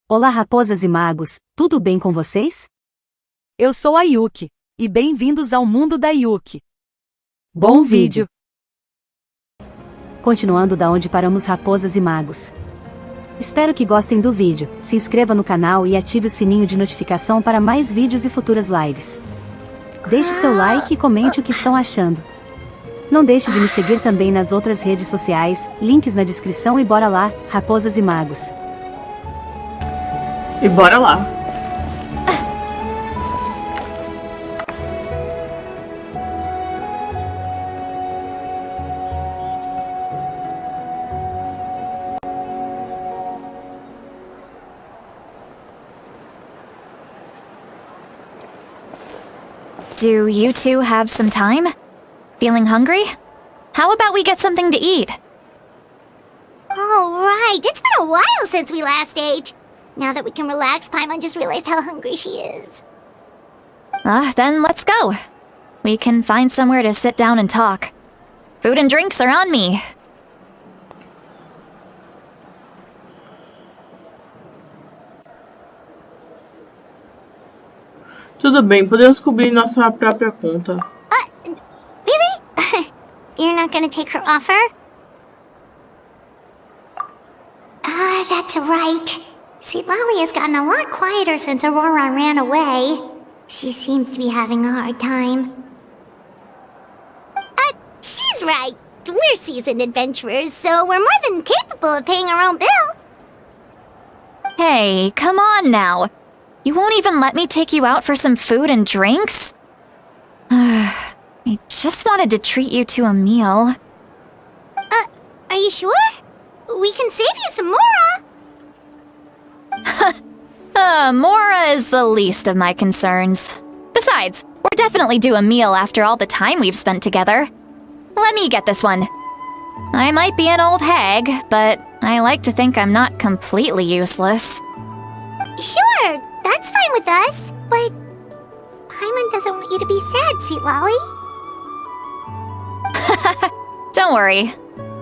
Olá, raposas e magos, tudo bem com vocês? Eu sou a Yuki, e bem-vindos ao mundo da Yuki. Bom vídeo! Continuando da onde paramos, raposas e magos. Espero que gostem do vídeo, se inscreva no canal e ative o sininho de notificação para mais vídeos e futuras lives. Deixe seu like e comente o que estão achando. Não deixe de me seguir também nas outras redes sociais, links na descrição e bora lá, raposas e magos. E bora lá. Do you two have some time? Feeling hungry? How about we get something to eat? Oh, right. It's been a while since we last ate. Now that we can relax, Paimon just realized how hungry she is. Then let's go. We can find somewhere to sit down and talk. Food and drinks are on me. Tudo bem, podemos cobrir nossa própria conta. Really? You're not gonna take her offer? That's right. Citlali has gotten a lot quieter since Aurora ran away. She seems to be having a hard time. She's right. We're seasoned adventurers, so we're more than capable of paying our own bill. Hey, come on now. You won't even let me take you out for some food and drinks? I just wanted to treat you to a meal. Are you sure? We can save you some Mora. Mora is the least of my concerns. Besides, we're definitely due a meal after all the time we've spent together. Let me get this one. I might be an old hag, but I like to think I'm not completely useless. Sure, that's fine with us, but Paimon doesn't want you to be sad, Citlali. Don't worry.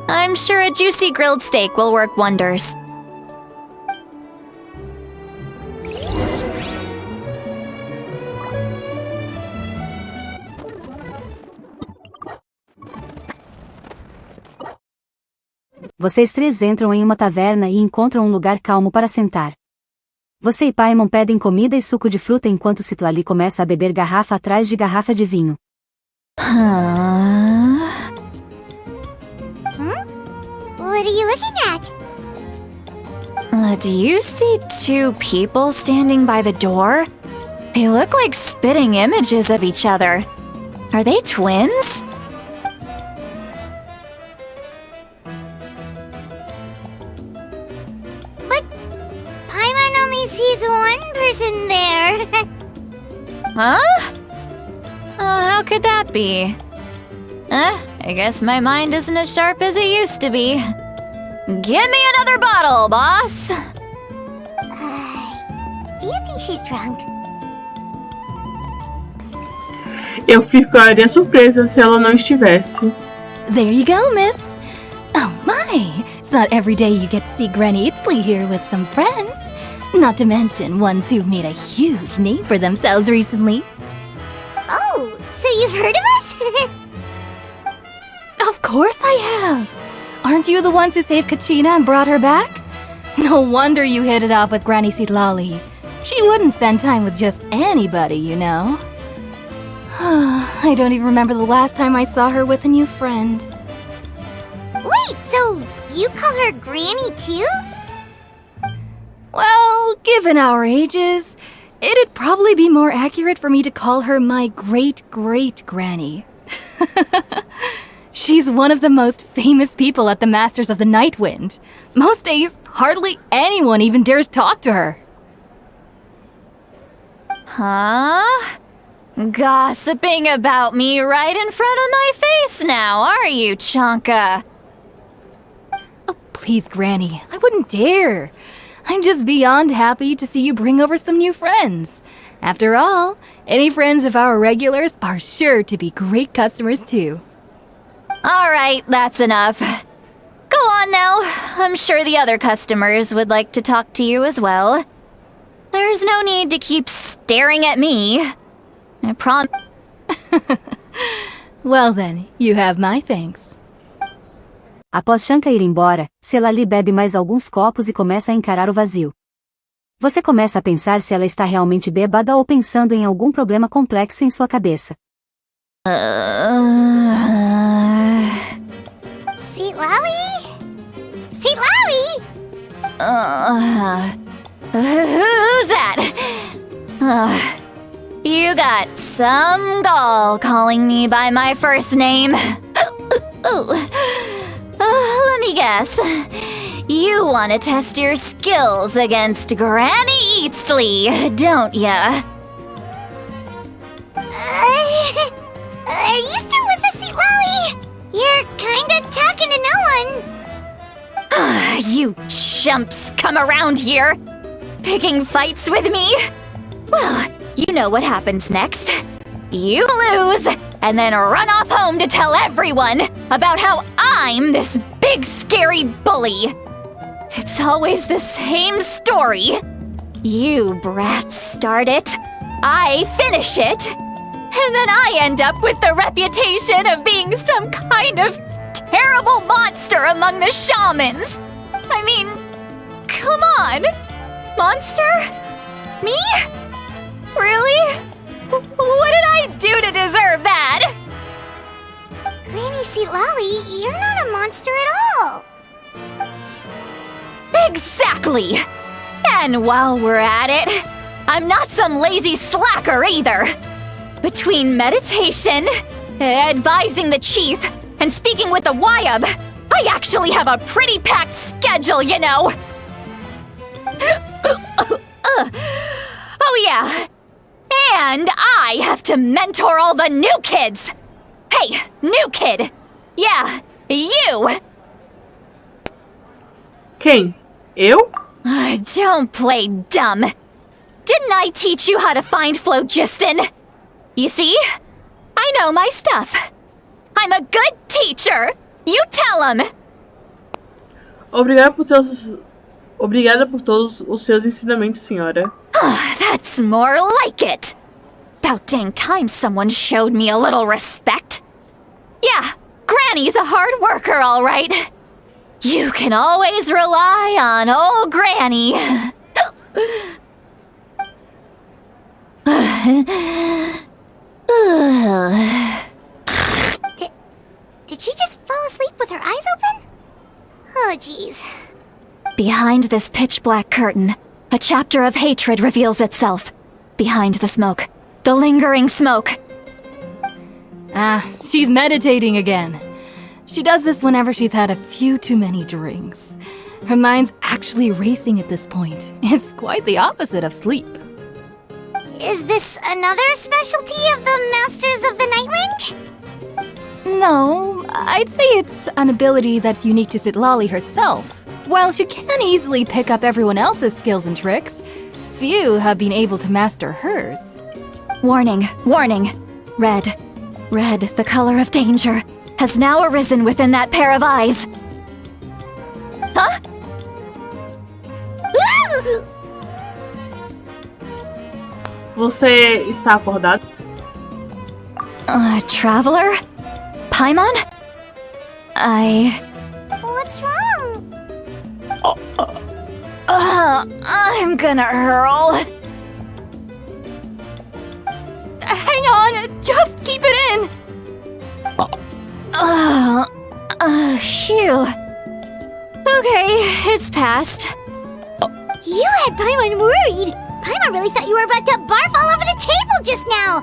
I'm sure a juicy grilled steak will work wonders. Vocês três entram em uma taverna e encontram um lugar calmo para sentar. Você e Paimon pedem comida e suco de fruta enquanto Citlali começa a beber garrafa atrás de garrafa de vinho. What are you looking at? Do you see two people standing by the door? They look like spitting images of each other. Are they twins? But Paimon only sees one person there. Huh? How could that be? I guess my mind isn't as sharp as it used to be. Give me another bottle, boss! Do you think she's drunk? Eu ficaria surpresa se ela não estivesse. There you go, miss. Oh my, it's not every day you get to see Granny Itzley here with some friends. Not to mention ones who've made a huge name for themselves recently. Oh, so you've heard of us? Of course I have. Aren't you the ones who saved Kachina and brought her back? No wonder you hit it off with Granny Citlali. She wouldn't spend time with just anybody, you know. I don't even remember the last time I saw her with a new friend. Wait, so you call her Granny too? Well, given our ages, it'd probably be more accurate for me to call her my great-great-granny. She's one of the most famous people at the Masters of the Nightwind. Most days, hardly anyone even dares talk to her. Huh? Gossiping about me right in front of my face now, are you, Chonka? Oh, please, Granny, I wouldn't dare. I'm just beyond happy to see you bring over some new friends. After all, any friends of our regulars are sure to be great customers too. Alright, that's enough. Go on now. I'm sure the other customers would like to talk to you as well. There's no need to keep staring at me. I promise. Well then, you have my thanks. Após Shanka ir embora, Celalie bebe mais alguns copos e começa a encarar o vazio. Você começa a pensar se ela está realmente bêbada ou pensando em algum problema complexo em sua cabeça. Citlali? Citlali? Who's that? You got some gall calling me by my first name. Let me guess. You want to test your skills against Granny Eatsley, don't ya? Are you still with us, Citlali? You're kinda talking to no one. You chumps come around here, picking fights with me? Well, you know what happens next. You lose, and then run off home to tell everyone about how I'm this big scary bully. It's always the same story. You brats start it, I finish it, and then I end up with the reputation of being some kind of terrible monster among the shamans. I mean, come on. Monster? Me? Really? What did I do to deserve that? Granny Citlali, you're not a monster at all. Exactly! And while we're at it, I'm not some lazy slacker either. Between meditation, advising the chief, and speaking with the Wyab, I actually have a pretty packed schedule, you know! Oh yeah! And I have to mentor all the new kids! Hey, new kid! Yeah, you! Quem? Eu? Don't play dumb. Didn't I teach you how to find Phlogiston? You see? I know my stuff. I'm a good teacher. You tell him. Obrigada por todos os seus ensinamentos, senhora. That's more like it. About dang time someone showed me a little respect. Yeah, Granny's a hard worker, all right. You can always rely on old Granny. Did she just fall asleep with her eyes open? Oh, jeez. Behind this pitch-black curtain, a chapter of hatred reveals itself. Behind the smoke. The lingering smoke. She's meditating again. She does this whenever she's had a few too many drinks. Her mind's actually racing at this point. It's quite the opposite of sleep. Is this another specialty of the Masters of the Nightwind? No, I'd say it's an ability that's unique to Citlali herself. While she can easily pick up everyone else's skills and tricks, few have been able to master hers. Warning, warning. Red, the color of danger, has now arisen within that pair of eyes. Huh? Você está acordado? Traveler? Paimon? What's wrong? I'm gonna hurl. Hang on, just keep it in! Phew. Okay, it's passed. You had Paimon worried. Paimon really thought you were about to barf all over the table just now.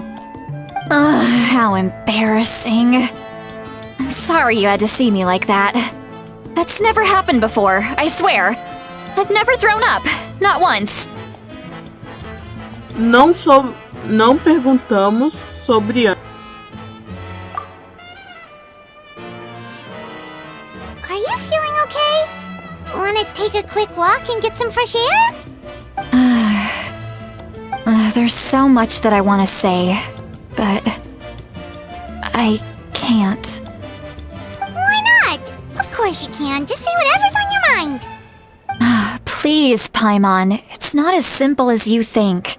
How embarrassing. I'm sorry you had to see me like that. That's never happened before, I swear. I've never thrown up, not once. Não perguntamos sobre antes. Are you feeling okay? Want to take a quick walk and get some fresh air? There's so much that I want to say, but I can't. Why not? Of course you can. Just say whatever's on your mind. Please, Paimon, it's not as simple as you think.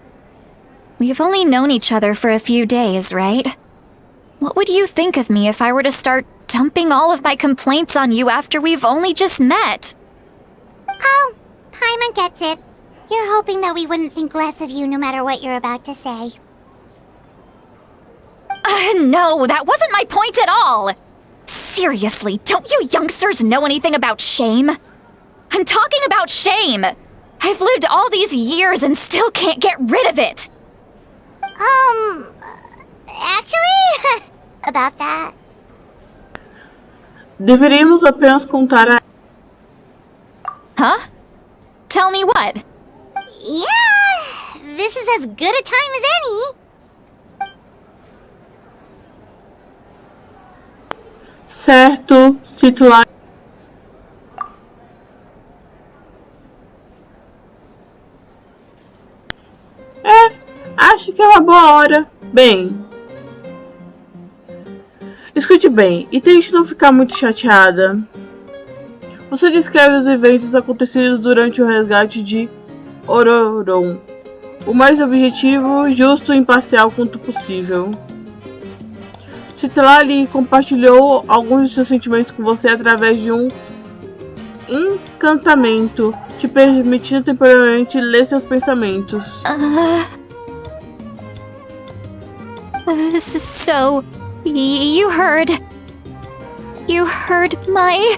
We've only known each other for a few days, right? What would you think of me if I were to start dumping all of my complaints on you after we've only just met? Oh, Paimon gets it. You're hoping that we wouldn't think less of you no matter what you're about to say. No, that wasn't my point at all! Seriously, don't you youngsters know anything about shame? I'm talking about shame! I've lived all these years and still can't get rid of it! Actually, about that. Deveríamos apenas contar a... Huh? Tell me what? Yeah, this is as good a time as any. Certo, Citlali. Acho que é uma boa hora. Bem, escute bem e tente não ficar muito chateada. Você descreve os eventos acontecidos durante o resgate de Ororon, o mais objetivo, justo e imparcial quanto possível. Citlali compartilhou alguns de seus sentimentos com você através de um encantamento, te permitindo temporariamente ler seus pensamentos. So, you heard my...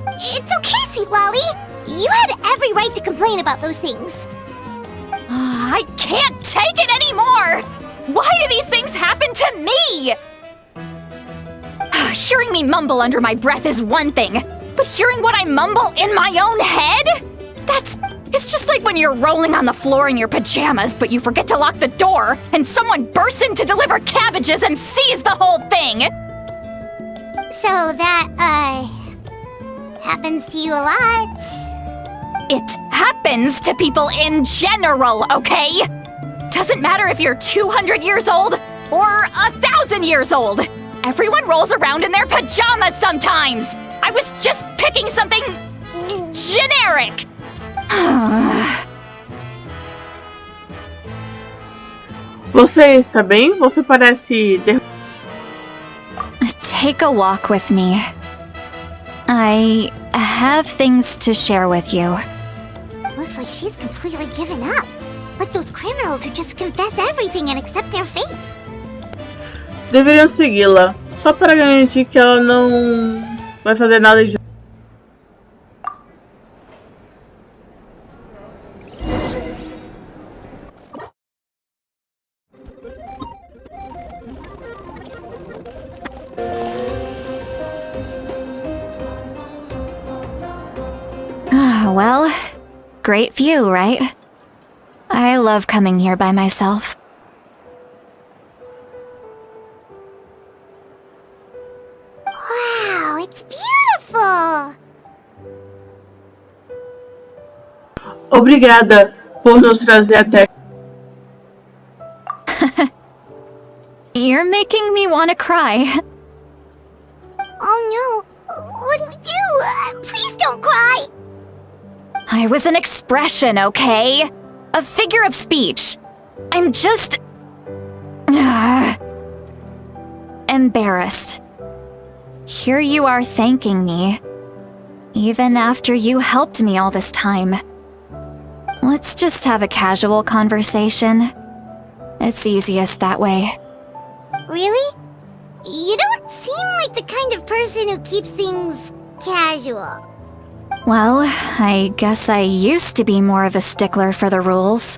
It's okay, Citlali. You had every right to complain about those things. I can't take it anymore! Why do these things happen to me? Hearing me mumble under my breath is one thing, but hearing what I mumble in my own head? It's just like when you're rolling on the floor in your pajamas, but you forget to lock the door, and someone bursts in to deliver cabbages and sees the whole thing! So that, happens to you a lot. It happens to people in general, okay? Doesn't matter if you're 200 years old or 1,000 years old. Everyone rolls around in their pajamas sometimes. I was just picking something generic. Você está bem? Você parece... Take a walk with me. I have things to share with you. Looks like she's completely given up. Like those criminals who just confess everything and accept their fate. Deveriam segui-la, só para garantir que ela não vai fazer nada de... Well, great view, right? I love coming here by myself. Wow, it's beautiful. Obrigada por nos trazer até... You're making me want to cry. Oh no, what do we do? Please don't cry. I was an expression, okay? A figure of speech. I'm just... embarrassed. Here you are thanking me. Even after you helped me all this time. Let's just have a casual conversation. It's easiest that way. Really? You don't seem like the kind of person who keeps things casual. Well, I guess I used to be more of a stickler for the rules.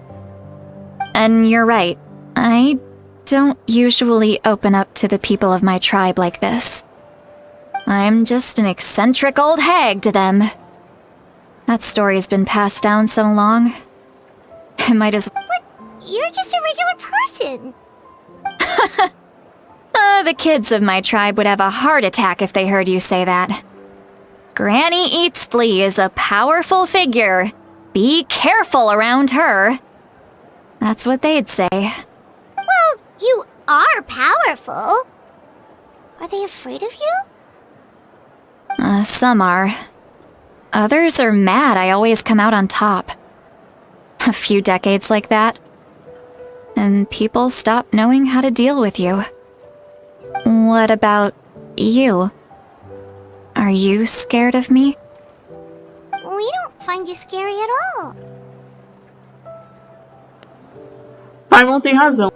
And you're right, I don't usually open up to the people of my tribe like this. I'm just an eccentric old hag to them. That story's been passed down so long. I might as well. But you're just a regular person. The kids of my tribe would have a heart attack if they heard you say that. Granny Eatsley is a powerful figure. Be careful around her. That's what they'd say. Well, you are powerful. Are they afraid of you? Some are. Others are mad I always come out on top. A few decades like that, and people stop knowing how to deal with you. What about you? Are you scared of me? We don't find you scary at all. Paimon tem razão.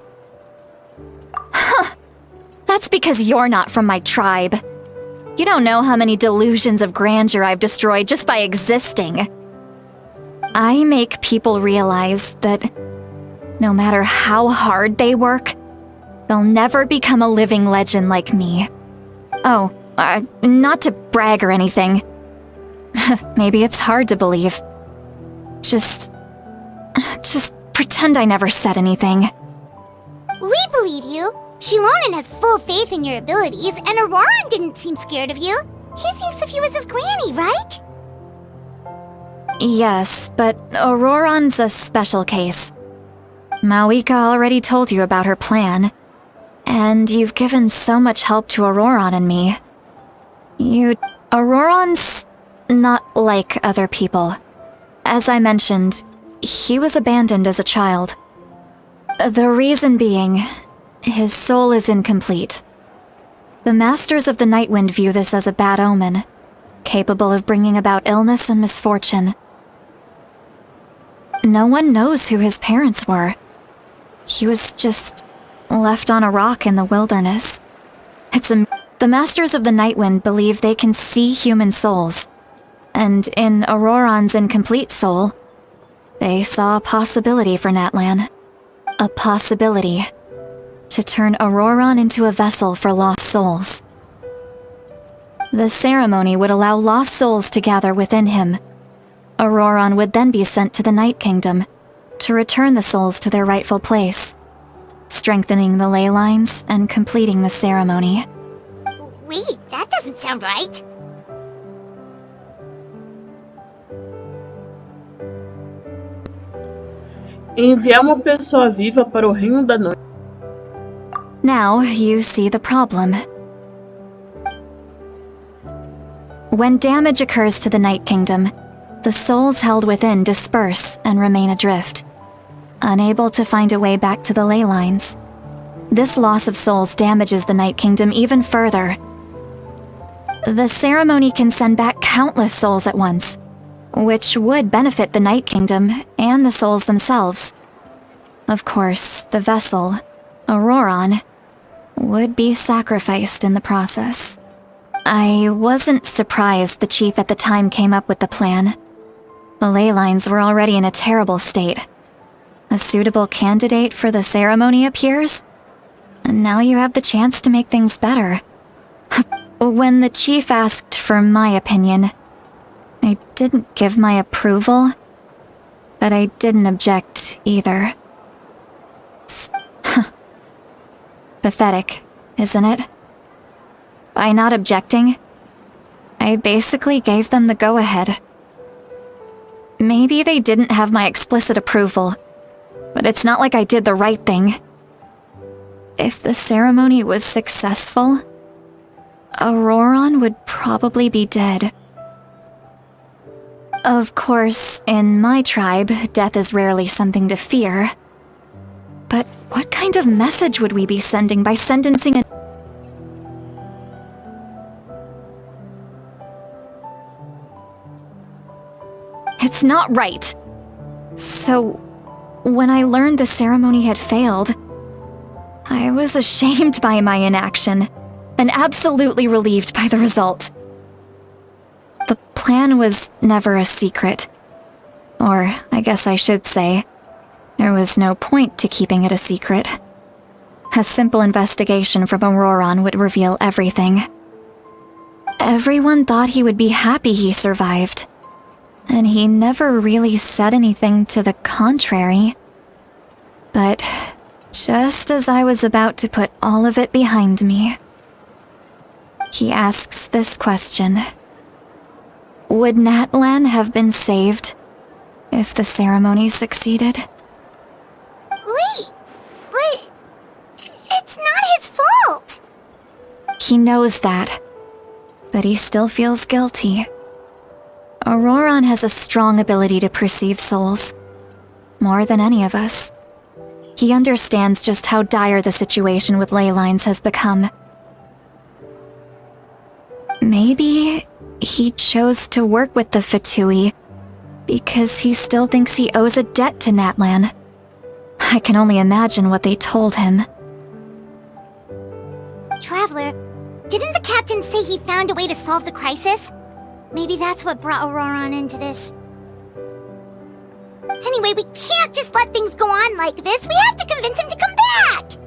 That's because you're not from my tribe. You don't know how many delusions of grandeur I've destroyed just by existing. I make people realize that no matter how hard they work, they'll never become a living legend like me. Oh, not to brag or anything. Maybe it's hard to believe. Just pretend I never said anything. We believe you. Shilonen has full faith in your abilities, and Auroran didn't seem scared of you. He thinks of you as his granny, right? Yes, but Auroran's a special case. Mawika already told you about her plan, and you've given so much help to Auroran and me. Auroran's not like other people. As I mentioned, he was abandoned as a child. The reason being, his soul is incomplete. The Masters of the Nightwind view this as a bad omen, capable of bringing about illness and misfortune. No one knows who his parents were. He was just left on a rock in the wilderness. The Masters of the Nightwind believe they can see human souls, and in Auroran's incomplete soul, they saw a possibility for Natlan. A possibility to turn Auroran into a vessel for lost souls. The ceremony would allow lost souls to gather within him. Auroran would then be sent to the Night Kingdom to return the souls to their rightful place, strengthening the ley lines and completing the ceremony. Wait, that doesn't sound right. Enviar uma pessoa viva para o Reino da Noite. Now you see the problem. When damage occurs to the Night Kingdom, the souls held within disperse and remain adrift, unable to find a way back to the ley lines. This loss of souls damages the Night Kingdom even further. The ceremony can send back countless souls at once, which would benefit the Night Kingdom and the souls themselves. Of course, the vessel, Auroran, would be sacrificed in the process. I wasn't surprised the chief at the time came up with the plan. The ley lines were already in a terrible state. A suitable candidate for the ceremony appears, and now you have the chance to make things better. When the chief asked for my opinion, I didn't give my approval, but I didn't object either. Pathetic, isn't it? By not objecting, I basically gave them the go-ahead. Maybe they didn't have my explicit approval, but it's not like I did the right thing. If the ceremony was successful, Auroran would probably be dead. Of course, in my tribe, death is rarely something to fear. But what kind of message would we be sending by sentencing an... It's not right. So, when I learned the ceremony had failed, I was ashamed by my inaction, and absolutely relieved by the result. The plan was never a secret. Or, I guess I should say, there was no point to keeping it a secret. A simple investigation from Auroran would reveal everything. Everyone thought he would be happy he survived, and he never really said anything to the contrary. But just as I was about to put all of it behind me, he asks this question. Would Natlan have been saved if the ceremony succeeded? Wait, but it's not his fault. He knows that, but he still feels guilty. Auroron has a strong ability to perceive souls. More than any of us. He understands just how dire the situation with ley lines has become. Maybe he chose to work with the Fatui because he still thinks he owes a debt to Natlan. I can only imagine what they told him. Traveler, didn't the captain say he found a way to solve the crisis? Maybe that's what brought Auroron into this. Anyway, we can't just let things go on like this. We have to convince him to come back!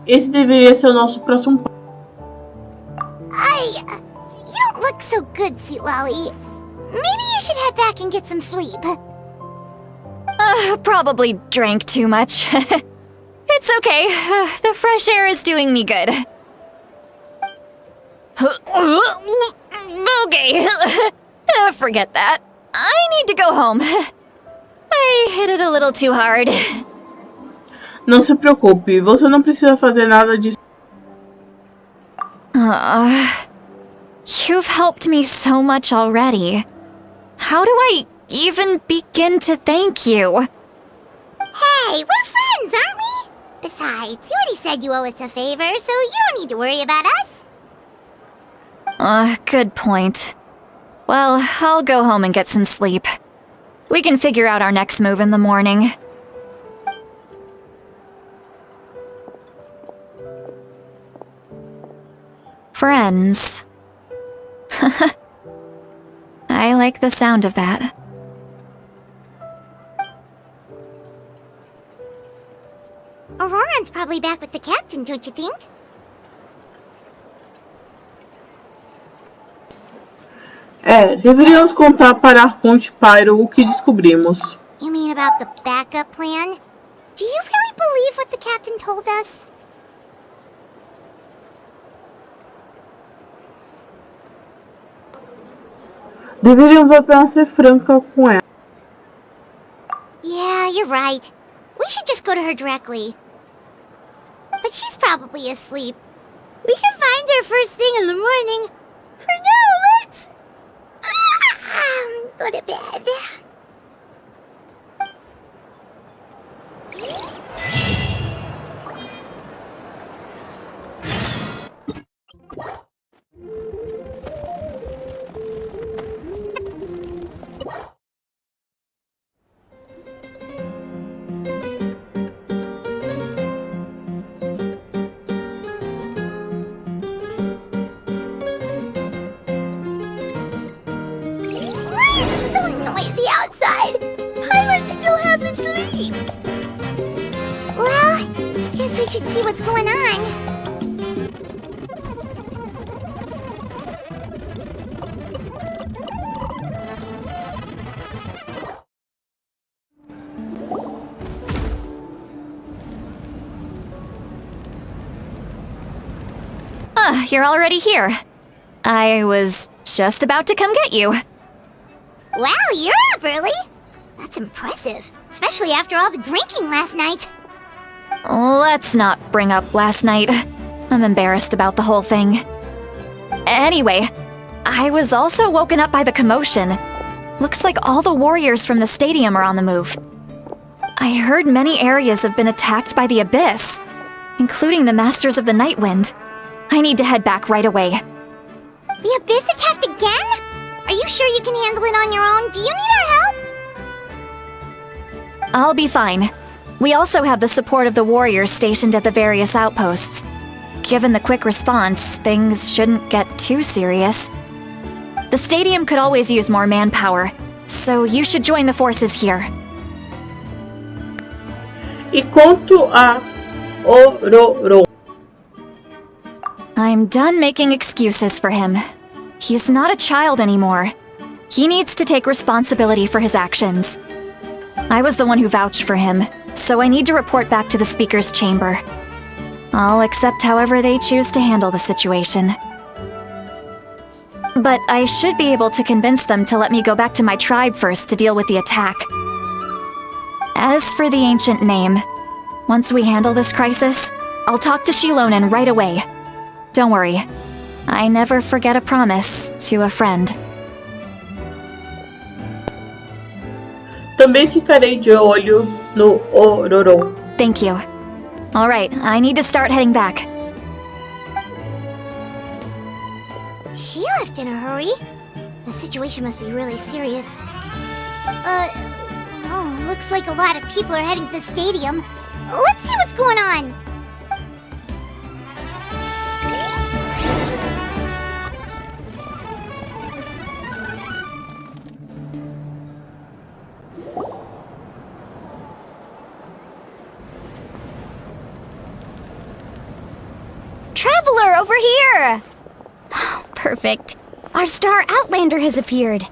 Esse deveria ser o nosso próximo passo. You don't look so good, Sweet Lolly. Maybe you should head back and get some sleep. Probably drank too much. It's okay. The fresh air is doing me good. Okay. Forget that. I need to go home. I hit it a little too hard. Não se preocupe, você não precisa fazer nada disso. You've helped me so much already. How do I even begin to thank you? Hey, we're friends, aren't we? Besides, you already said you owe us a favor, so you don't need to worry about us. Good point. Well, I'll go home and get some sleep. We can figure out our next move in the morning. Friends. I like the sound of that. Auroron's probably back with the captain, don't you think? Deveríamos contar para Arconte Pyro o que descobrimos. You mean about the backup plan? Do you really believe what the captain told us? Deveríamos apenas ser franca com ela. Yeah, you're right. We should just go to her directly. But she's probably asleep. We can find her first thing in the morning. For now, let's... go to bed. Outside. Pilot still haven't sleep. Well, guess we should see what's going on. You're already here. I was just about to come get you. Wow, you're up early. That's impressive, especially after all the drinking last night. Let's not bring up last night. I'm embarrassed about the whole thing. Anyway, I was also woken up by the commotion. Looks like all the warriors from the stadium are on the move. I heard many areas have been attacked by the Abyss, including the Masters of the Nightwind. I need to head back right away. The Abyss attacked again? Are you sure you can handle it on your own? Do you need our help? I'll be fine. We also have the support of the warriors stationed at the various outposts. Given the quick response, things shouldn't get too serious. The stadium could always use more manpower, so you should join the forces here. E quanto a Auroron? I'm done making excuses for him. He's not a child anymore. He needs to take responsibility for his actions. I was the one who vouched for him, so I need to report back to the Speaker's Chamber. I'll accept however they choose to handle the situation. But I should be able to convince them to let me go back to my tribe first to deal with the attack. As for the ancient name, once we handle this crisis, I'll talk to Shilonen right away. Don't worry, I never forget a promise to a friend. Também ficarei de olho no Ororon. Thank you. Alright, I need to start heading back. She left in a hurry. The situation must be really serious. Oh, looks like a lot of people are heading to the stadium. Let's see what's going on. Traveler, over here! Perfect. Our star Outlander has appeared.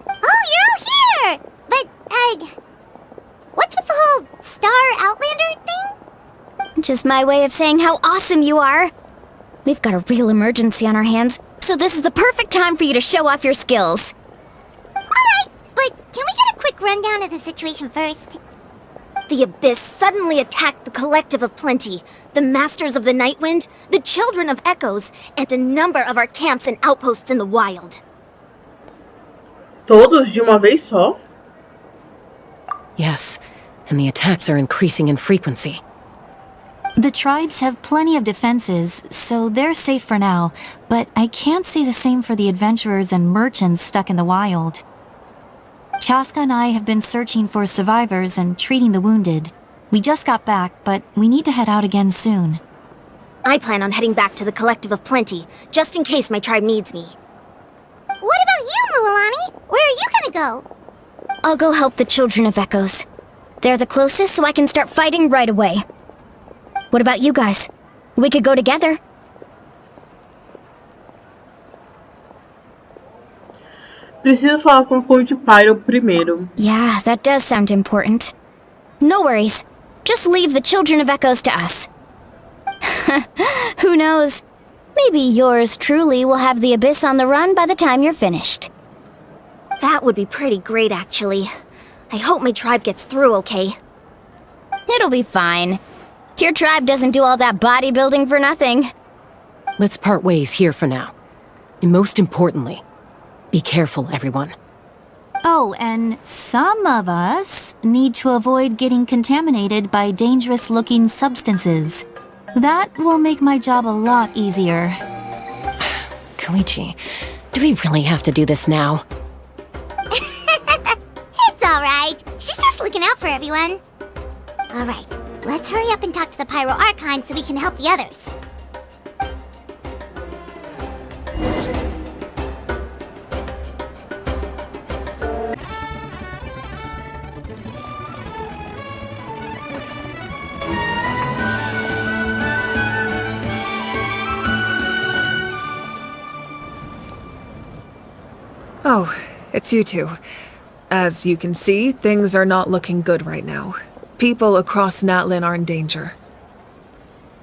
Oh, you're all here! But, what's with the whole Star Outlander thing? Just my way of saying how awesome you are. We've got a real emergency on our hands, so this is the perfect time for you to show off your skills. Alright, but can we get a quick rundown of the situation first? The Abyss suddenly attacked the Collective of Plenty, the Masters of the Nightwind, the Children of Echoes, and a number of our camps and outposts in the wild. Todos de uma vez só? Yes, and the attacks are increasing in frequency. The tribes have plenty of defenses, so they're safe for now, but I can't say the same for the adventurers and merchants stuck in the wild. Chaska and I have been searching for survivors and treating the wounded. We just got back, but we need to head out again soon. I plan on heading back to the Collective of Plenty, just in case my tribe needs me. What about you, Mualani? Where are you gonna go? I'll go help the Children of Echoes. They're the closest, so I can start fighting right away. What about you guys? We could go together. Preciso falar com o Conde Pyro primeiro. Yeah, that does sound important. No worries. Just leave the Children of Echoes to us. Who knows? Maybe yours truly will have the Abyss on the run by the time you're finished. That would be pretty great, actually. I hope my tribe gets through okay. It'll be fine. Your tribe doesn't do all that bodybuilding for nothing. Let's part ways here for now. And most importantly, be careful, everyone. Oh, and some of us need to avoid getting contaminated by dangerous-looking substances. That will make my job a lot easier. Koichi, do we really have to do this now? It's alright. She's just looking out for everyone. Alright, let's hurry up and talk to the Pyro Archon so we can help the others. Oh, it's you two. As you can see, things are not looking good right now. People across Natlan are in danger.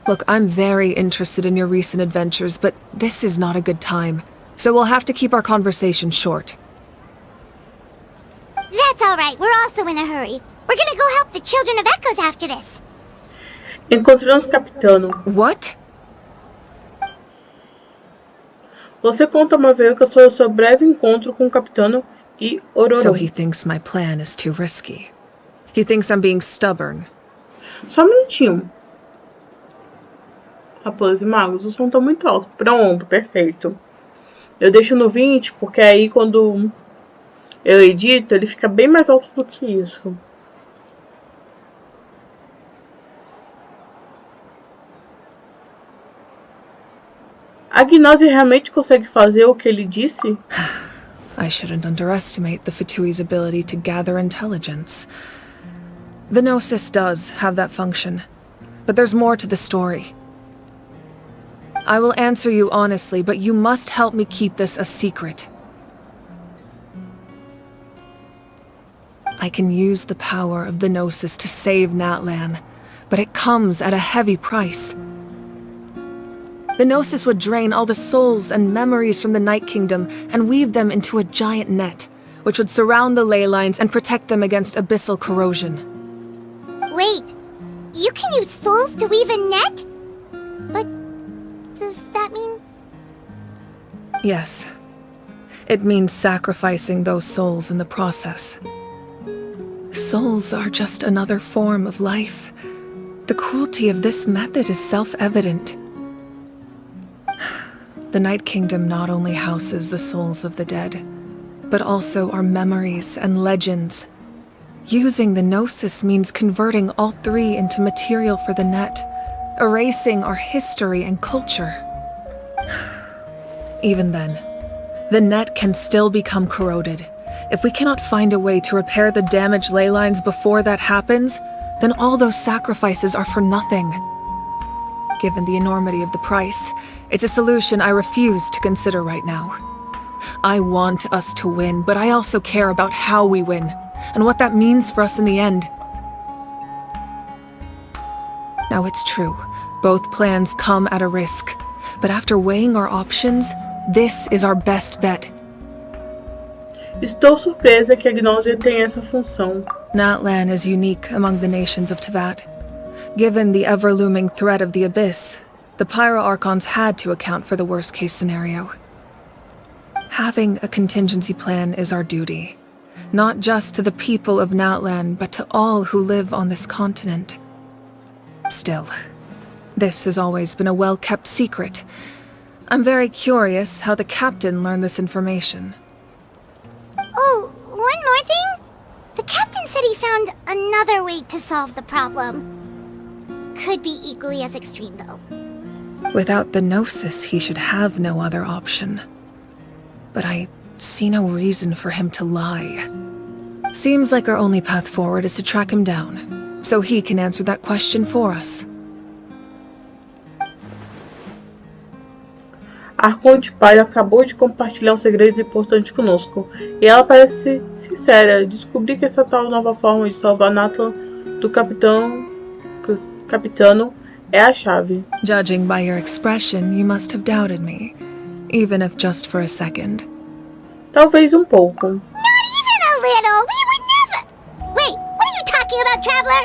Look, I'm very interested in your recent adventures, but this is not a good time. So we'll have to keep our conversation short. That's alright, we're also in a hurry. We're gonna go help the Children of Echoes after this. Encontramos Capitano. What? Você conta uma vez sobre o seu breve encontro com o Capitano e Ororon. So he thinks my plan is too risky. He thinks I'm being stubborn. Só um minutinho. Raposa e magos, o som tá muito alto. Pronto, perfeito. Eu deixo no 20, porque aí quando eu edito, ele fica bem mais alto do que isso. A Gnose realmente consegue fazer o que ele disse? I shouldn't underestimate the Fatui's ability to gather intelligence. The Gnosis does have that function, but there's more to the story. I will answer you honestly, but you must help me keep this a secret. I can use the power of the Gnosis to save Natlan, but it comes at a heavy price. The Gnosis would drain all the souls and memories from the Night Kingdom and weave them into a giant net, which would surround the ley lines and protect them against abyssal corrosion. Wait, you can use souls to weave a net? But does that mean Yes. It means sacrificing those souls in the process. Souls are just another form of life. The cruelty of this method is self-evident. The Night Kingdom not only houses the souls of the dead, but also our memories and legends. Using the Gnosis means converting all three into material for the net, erasing our history and culture. Even then, the net can still become corroded. If we cannot find a way to repair the damaged ley lines before that happens, then all those sacrifices are for nothing. Given the enormity of the price, it's a solution I refuse to consider right now. I want us to win, but I also care about how we win, and what that means for us in the end. Now it's true, both plans come at a risk, but after weighing our options, this is our best bet. Estou surpresa que a Gnosia tenha essa função. Natlan is unique among the nations of Teyvat. Given the ever-looming threat of the Abyss, the Pyro-Archons had to account for the worst-case scenario. Having a contingency plan is our duty, not just to the people of Natlan, but to all who live on this continent. Still, this has always been a well-kept secret. I'm very curious how the captain learned this information. Oh, one more thing? The captain said he found another way to solve the problem. Could be equally as extreme, though. Without the Gnosis, he should have no other option. But I see no reason for him to lie. Seems like our only path forward is to track him down, so he can answer that question for us. A Arconte Pai acabou de compartilhar um segredo importante conosco, e ela parece sincera. Descobri que essa tal nova forma de salvar Natlan do capitano é a chave. Judging by your expression, you must have doubted me, even if just for a second. Talvez um pouco. Not even a little! We would never... Wait, what are you talking about, Traveler?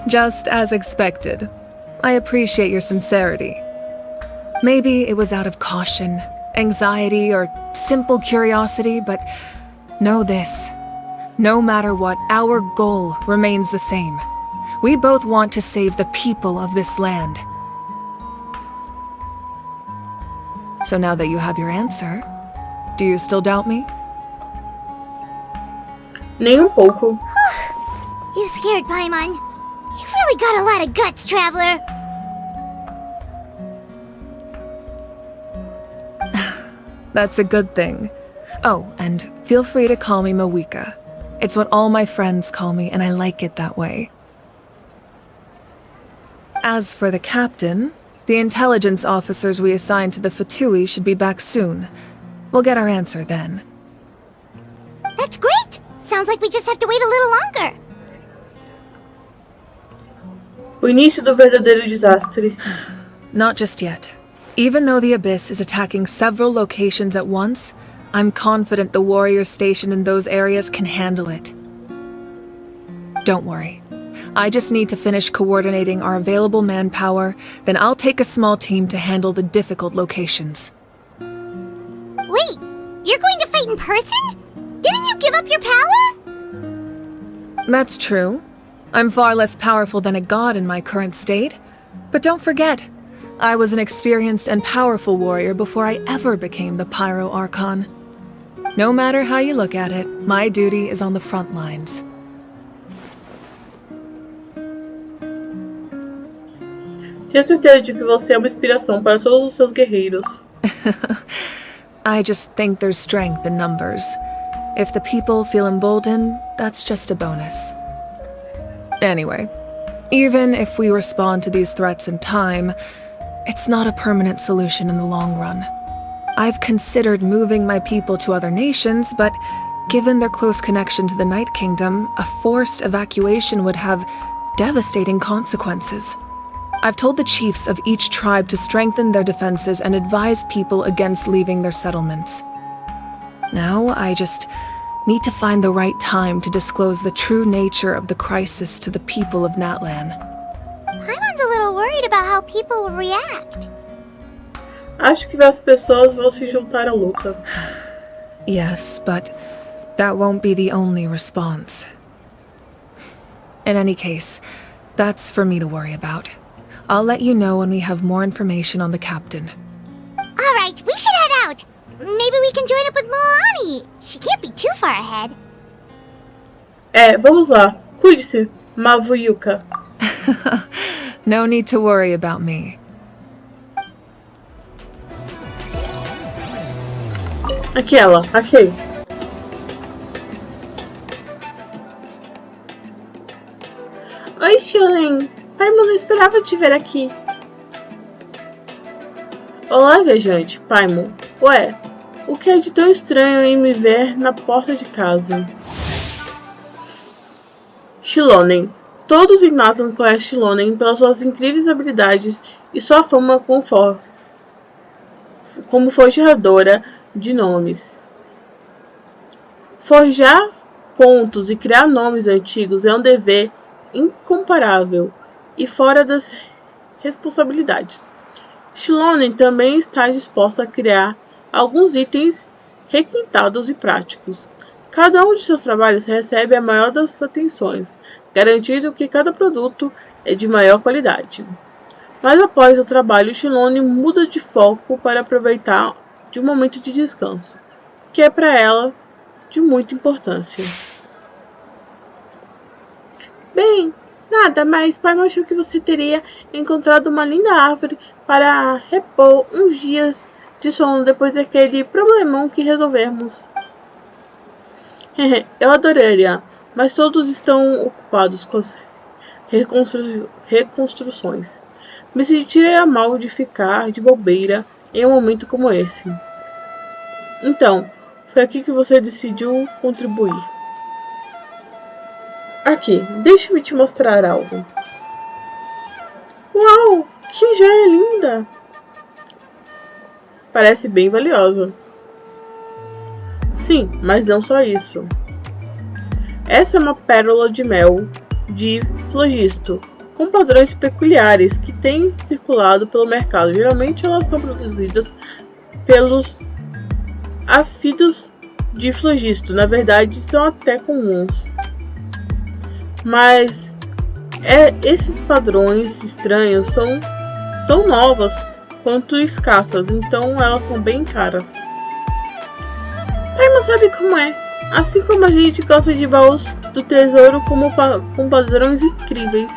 Just as expected. I appreciate your sincerity. Maybe it was out of caution, anxiety, or simple curiosity, but know this. No matter what, our goal remains the same. We both want to save the people of this land. So now that you have your answer, do you still doubt me? Nem pouco. You scared Paimon. You've really got a lot of guts, Traveler. That's a good thing. Oh, and feel free to call me Mawika. It's what all my friends call me, and I like it that way. As for the captain, the intelligence officers we assigned to the Fatui should be back soon. We'll get our answer then. That's great! Sounds like we just have to wait a little longer. O início do verdadeiro desastre. Not just yet. Even though the Abyss is attacking several locations at once, I'm confident the warriors stationed in those areas can handle it. Don't worry. I just need to finish coordinating our available manpower, then I'll take a small team to handle the difficult locations. Wait, you're going to fight in person? Didn't you give up your power? That's true. I'm far less powerful than a god in my current state. But don't forget, I was an experienced and powerful warrior before I ever became the Pyro Archon. No matter how you look at it, my duty is on the front lines. Tenho certeza de que você é uma inspiração para todos os seus guerreiros. I just think there's strength in numbers. If the people feel emboldened, that's just a bonus. Anyway, even if we respond to these threats in time, it's not a permanent solution in the long run. I've considered moving my people to other nations, but given their close connection to the Night Kingdom, a forced evacuation would have devastating consequences. I've told the chiefs of each tribe to strengthen their defenses and advise people against leaving their settlements. Now, I just need to find the right time to disclose the true nature of the crisis to the people of Natlan. Paimon's a little worried about how people will react. Acho que as pessoas vão se juntar à luta. Yes, but that won't be the only response. In any case, that's for me to worry about. I'll let you know when we have more information on the captain. Alright, we should head out. Maybe we can join up with Moani. She can't be too far ahead. Vamos lá. Cuide-se, Mavuyuka. No need to worry about me. Aquela, ok. Oi, Xiolin. Paimon não esperava te ver aqui. Olá, viajante, Paimon. Ué, o que é de tão estranho em me ver na porta de casa? Xilonen. Todos em Natlan conhecem Xilonen pelas suas incríveis habilidades e sua fama como forjadora de nomes. Forjar contos e criar nomes antigos é um dever incomparável e fora das responsabilidades. Xilonen também está disposta a criar alguns itens requintados e práticos. Cada um de seus trabalhos recebe a maior das atenções, garantindo que cada produto é de maior qualidade. Mas após o trabalho, Xilonen muda de foco para aproveitar de um momento de descanso, que é para ela de muita importância. Bem, nada, mas Paimon achou que você teria encontrado uma linda árvore para repor uns dias de sono depois daquele problemão que resolvemos. Eu adoraria, mas todos estão ocupados com as reconstruções. Me sentiria mal de ficar de bobeira em um momento como esse. Então, foi aqui que você decidiu contribuir. Aqui, deixe-me te mostrar algo. Uau, que joia linda! Parece bem valiosa. Sim, mas não só isso. Essa é uma pérola de mel de flogisto, com padrões peculiares que têm circulado pelo mercado. Geralmente elas são produzidas pelos áfidos de flogisto. Na verdade, são até comuns. Mas esses padrões estranhos são tão novas quanto escassas, então elas são bem caras. Paimon sabe como é. Assim como a gente gosta de baús do tesouro com padrões incríveis.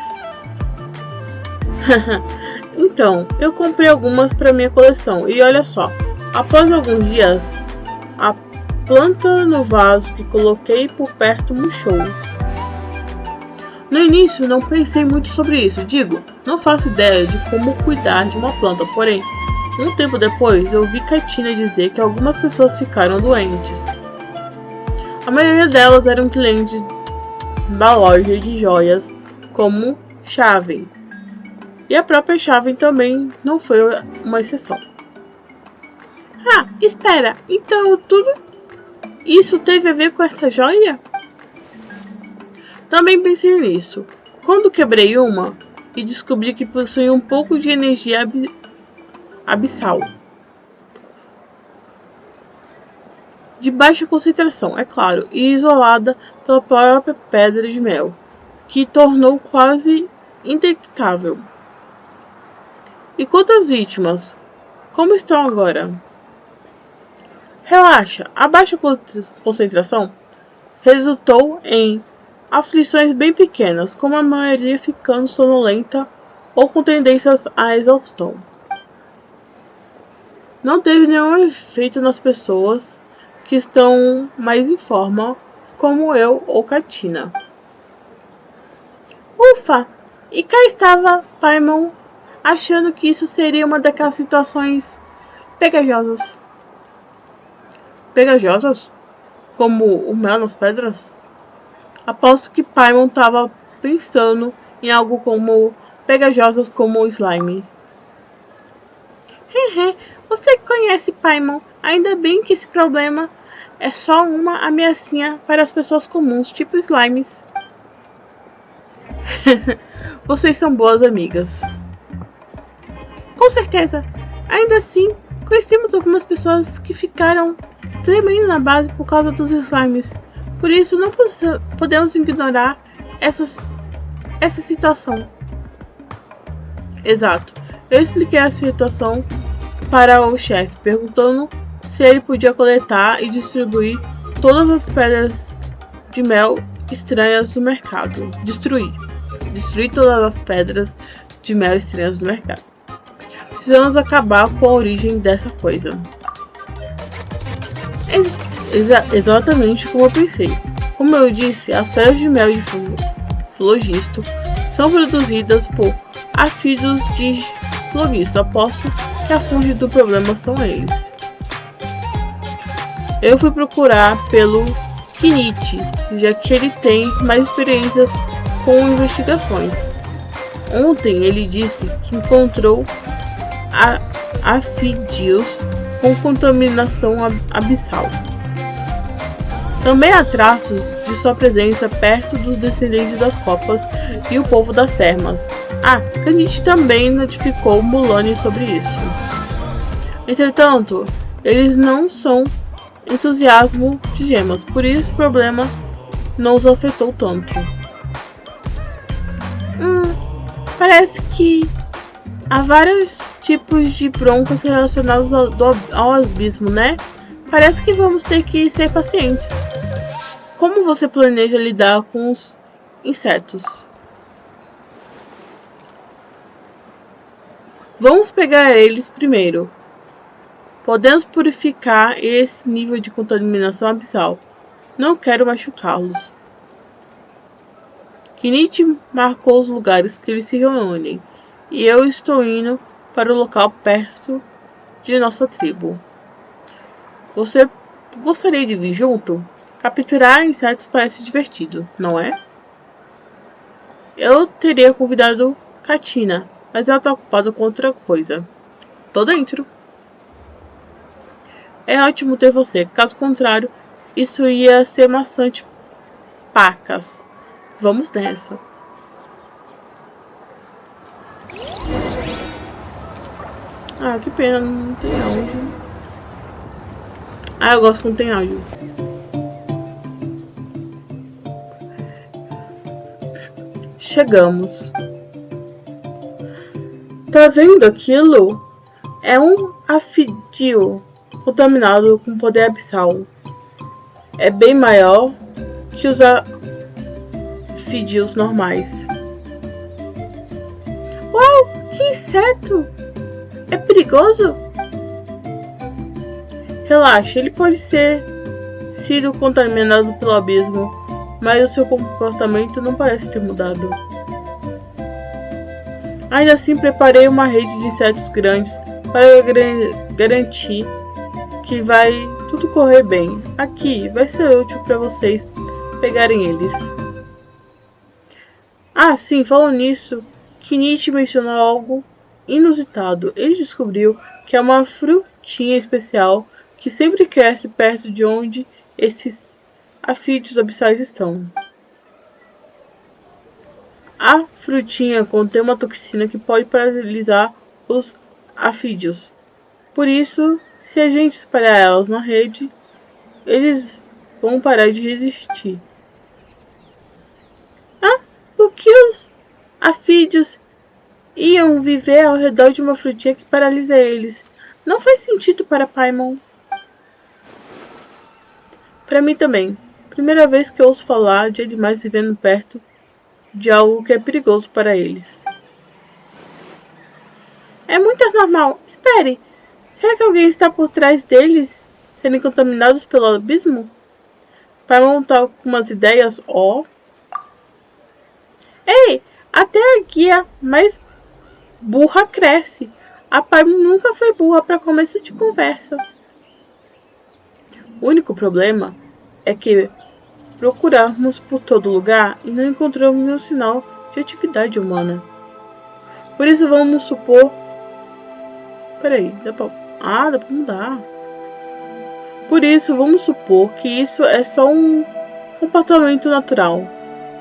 Então, eu comprei algumas para minha coleção e olha só. Após alguns dias, a planta no vaso que coloquei por perto murchou. No início não pensei muito sobre isso, não faço ideia de como cuidar de uma planta, porém, um tempo depois eu vi Katina dizer que algumas pessoas ficaram doentes. A maioria delas eram clientes da loja de joias, como Chaven. E a própria Chaven também não foi uma exceção. Ah, espera, então tudo isso teve a ver com essa joia? Também pensei nisso, quando quebrei uma e descobri que possuía um pouco de energia abissal. De baixa concentração, é claro, e isolada pela própria pedra de mel, que tornou quase indetectável. E quantas vítimas? Como estão agora? Relaxa, a baixa concentração resultou em aflições bem pequenas, como a maioria ficando sonolenta ou com tendências à exaustão. Não teve nenhum efeito nas pessoas que estão mais em forma, como eu ou Katina. Ufa! E cá estava Paimon, achando que isso seria uma daquelas situações pegajosas. Pegajosas? Como o mel nas pedras? Aposto que Paimon estava pensando em algo como pegajosas como o slime. Você conhece Paimon. Ainda bem que esse problema é só uma ameaçinha para as pessoas comuns, tipo slimes. Vocês são boas amigas. Com certeza. Ainda assim, Conhecemos algumas pessoas que ficaram tremendo na base por causa dos slimes. Por isso, não podemos ignorar essa situação. Exato. Eu expliquei a situação para o chefe, perguntando se ele podia coletar e distribuir todas as pedras de mel estranhas do mercado. Destruir todas as pedras de mel estranhas do mercado. Precisamos acabar com a origem dessa coisa. Exatamente como eu pensei. Como eu disse, as pedras de mel de flogisto são produzidas por afídeos de flogisto. Aposto que a fonte do problema são eles. Eu fui procurar pelo Kinichi, já que ele tem mais experiências com investigações. Ontem ele disse que encontrou afídeos com contaminação abissal. Também há traços de sua presença perto dos descendentes das copas e o povo das termas. Kanichi também notificou Mulani sobre isso. Entretanto, eles não são entusiasmo de gemas, por isso o problema não os afetou tanto. Parece que há vários tipos de broncas relacionados ao abismo, né? Parece que vamos ter que ser pacientes. Como você planeja lidar com os insetos? Vamos pegar eles primeiro. Podemos purificar esse nível de contaminação abissal. Não quero machucá-los. Kinichi marcou os lugares que eles se reúnem, e eu estou indo para o local perto de nossa tribo. Você gostaria de vir junto? Capturar insetos parece divertido, não é? Eu teria convidado Katina, mas ela está ocupada com outra coisa. Tô dentro. É ótimo ter você. Caso contrário, isso ia ser maçante pacas. Vamos nessa. Que pena, não tem áudio. Eu gosto quando tem áudio. Chegamos. Tá vendo aquilo? É um afídeo contaminado com poder abissal. É bem maior que os afídeos normais. Uau, que inseto! É perigoso? Relaxa, ele pode ter sido contaminado pelo abismo, mas o seu comportamento não parece ter mudado. Ainda assim, preparei uma rede de insetos grandes para garantir que vai tudo correr bem. Aqui vai ser útil para vocês pegarem eles. Sim, falando nisso, Kinichi mencionou algo inusitado. Ele descobriu que é uma frutinha especial que sempre cresce perto de onde esses afídeos abissais estão. A frutinha contém uma toxina que pode paralisar os afídeos. Por isso, se a gente espalhar elas na rede, eles vão parar de resistir. Por que os afídeos iam viver ao redor de uma frutinha que paralisa eles? Não faz sentido para Paimon. Para mim também. Primeira vez que ouço falar de animais vivendo perto de algo que é perigoso para eles. É muito anormal. Espere. Será que alguém está por trás deles serem contaminados pelo abismo? Paimon tá com umas ideias, Ei, até a guia mais burra cresce. A Paimon nunca foi burra para começo de conversa. O único problema é que procuramos por todo lugar e não encontramos nenhum sinal de atividade humana. Por isso vamos supor... Peraí, dá pra mudar. Por isso vamos supor que isso é só um comportamento natural,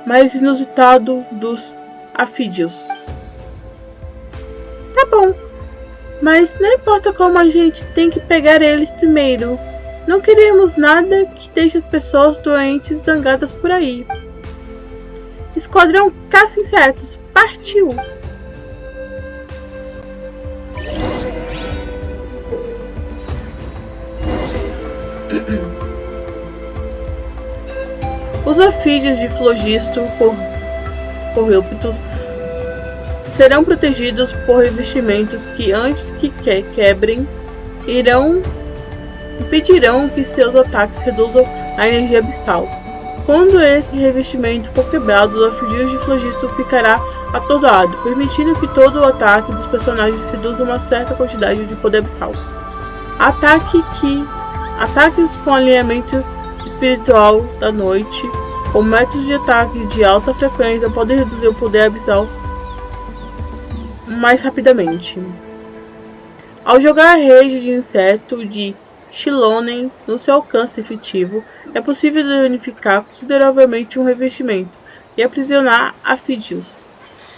mas inusitado dos afídeos. Tá bom. Mas não importa como, a gente tem que pegar eles primeiro. Não queremos nada que deixe as pessoas doentes zangadas por aí. Esquadrão Caça-Insetos, partiu! Os ofídeos de Flogisto corruptos serão protegidos por revestimentos que, antes que quebrem, impedirão que seus ataques reduzam a energia abissal. Quando esse revestimento for quebrado, os ofídeos de Flogisto ficará atordoado, permitindo que todo o ataque dos personagens reduza uma certa quantidade de poder abissal. Ataques com alinhamento espiritual da noite ou métodos de ataque de alta frequência podem reduzir o poder abissal mais rapidamente. Ao jogar a rede de inseto de Shilonen no seu alcance efetivo, é possível danificar consideravelmente um revestimento e aprisionar afídeos.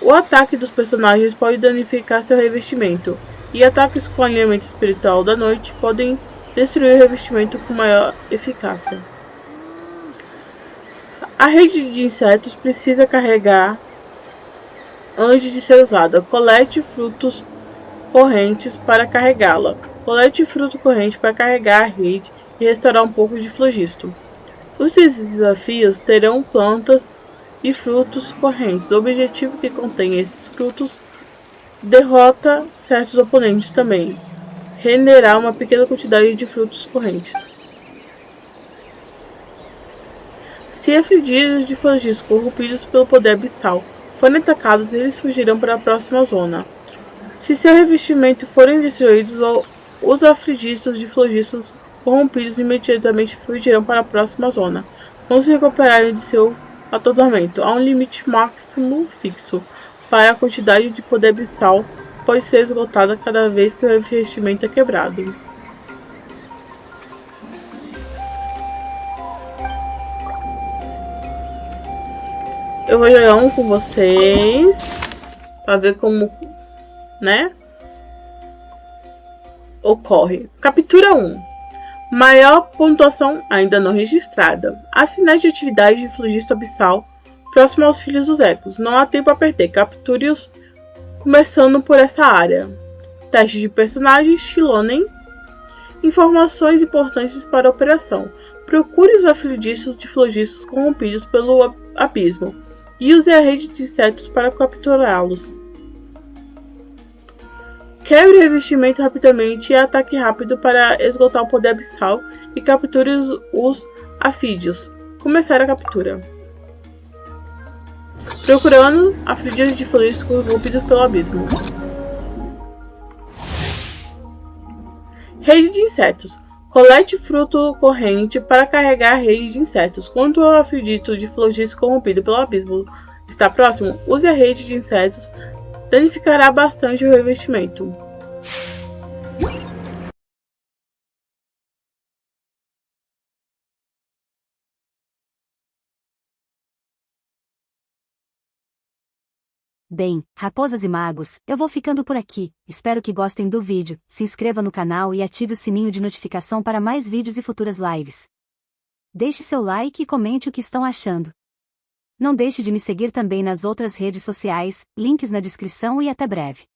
O ataque dos personagens pode danificar seu revestimento, e ataques com alinhamento espiritual da noite podem destruir o revestimento com maior eficácia. A rede de insetos precisa carregar antes de ser usada. Colete frutos correntes para carregá-la. Colete fruto corrente para carregar a rede e restaurar um pouco de Flogisto. Os desafios terão plantas e frutos correntes. O objetivo que contém esses frutos derrota certos oponentes também. Renderá uma pequena quantidade de frutos correntes. Se afligidos de Flogisto corrompidos pelo poder abissal forem atacados, eles fugirão para a próxima zona. Se seu revestimento forem destruídos, os afligidos de Flogistos corrompidos imediatamente fugirão para a próxima zona. Não se recuperarem de seu atordoamento. Há um limite máximo fixo para a quantidade de poder abissal pode ser esgotada cada vez que o revestimento é quebrado. Eu vou jogar um com vocês para ver como, né, ocorre. Captura 1. Maior pontuação ainda não registrada. Há sinais de atividade de Flogisto abissal próximo aos filhos dos ecos. Não há tempo a perder. Capture-os começando por essa área. Teste de personagens Shilonen. Informações importantes para a operação. Procure os afligidos de Flogistos corrompidos pelo abismo e use a rede de insetos para capturá-los. Quebre o revestimento rapidamente e ataque rápido para esgotar o poder abissal e capture os afídeos. Começar a captura. Procurando afídeos de Flogistos corrompidos pelo abismo. Rede de insetos. Colete fruto corrente para carregar a rede de insetos. Quando o afidito de Flogisto corrompido pelo abismo está próximo, use a rede de insetos. Danificará bastante o revestimento. Bem, raposas e magos, eu vou ficando por aqui. Espero que gostem do vídeo. Se inscreva no canal e ative o sininho de notificação para mais vídeos e futuras lives. Deixe seu like e comente o que estão achando. Não deixe de me seguir também nas outras redes sociais, links na descrição e até breve.